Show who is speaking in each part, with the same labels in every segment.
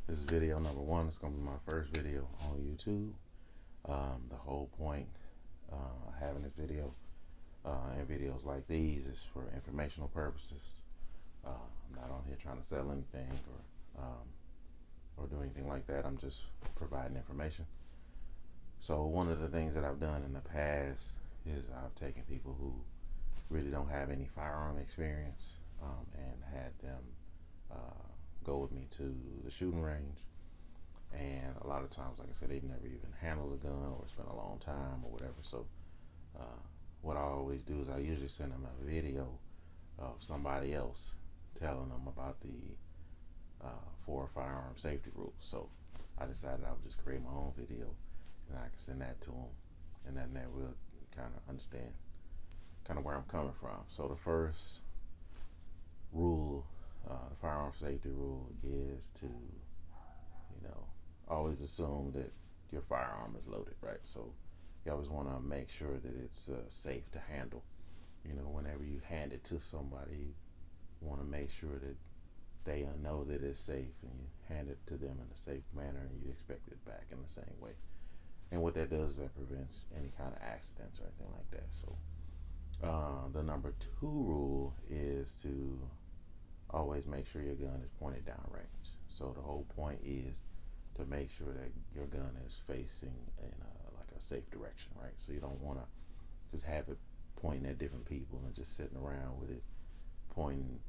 Speaker 1: This is video number one. It's going to be my first video on YouTube. The whole point having this video and videos like these is for informational purposes. I'm not on here trying to sell anything or do anything like that. I'm just providing information. So one of the things that I've done in the past is I've taken people who really don't have any firearm experience and had them go with me to the shooting range. And a lot of times, like I said, they've never even handled a gun or it's been a long time or whatever. So what I always do is I usually send them a video of somebody else telling them about the 4 firearm safety rules. So I decided I would just create my own video and I can send that to them, and then they will kind of understand kind of where I'm coming from. So the first rule, the firearm safety rule, is to always assume that your firearm is loaded, right? So you always want to make sure that it's safe to handle. Whenever you hand it to somebody, you want to make sure that they know that it's safe, and you hand it to them in a safe manner, and you expect it back in the same way. And what that does is that prevents any kind of accidents or anything like that. So the number 2 rule is to always make sure your gun is pointed downrange. So the whole point is to make sure that your gun is facing in like a safe direction, right? So you don't want to just have it pointing at different people and just sitting around with it pointing,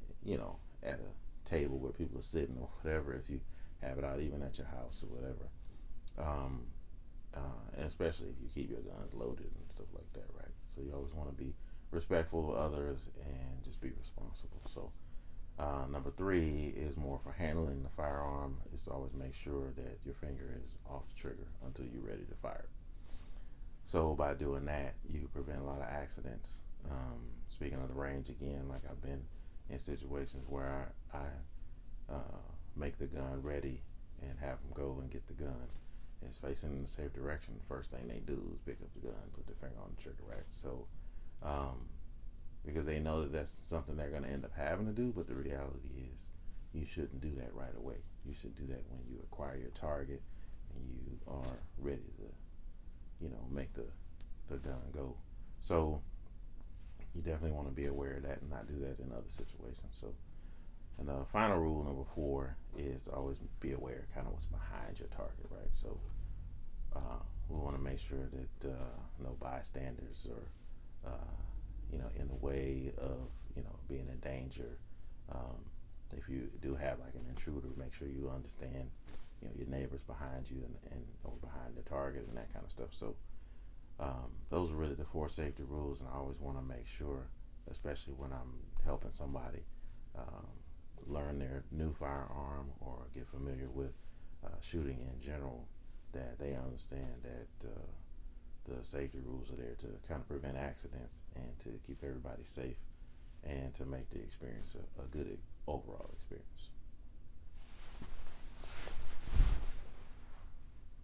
Speaker 1: at a table where people are sitting or whatever. If you have it out even at your house or whatever, and especially if you keep your guns loaded and stuff like that, right? So you always want to be respectful of others and just be responsible. So number 3 is more for handling the firearm. Is to always make sure that your finger is off the trigger until you're ready to fire. So by doing that, you prevent a lot of accidents. Speaking of the range again, like I've been in situations where I make the gun ready and have them go and get the gun. It's facing in the safe direction. The first thing they do is pick up the gun, put their finger on the trigger, right? So because they know that that's something they're going to end up having to do, but the reality is you shouldn't do that right away. You should do that when you acquire your target and you are ready to make the gun go. So you definitely want to be aware of that and not do that in other situations. So, and the final rule, number 4, is to always be aware kind of what's behind your target, right? So we want to make sure that no bystanders are in the way of being in danger. If you do have like an intruder, make sure you understand your neighbors behind you and or behind the target and that kind of stuff. So those are really the 4 safety rules, and I always want to make sure, especially when I'm helping somebody learn their new firearm or get familiar with shooting in general, that they understand that the safety rules are there to kind of prevent accidents and to keep everybody safe and to make the experience a good overall experience.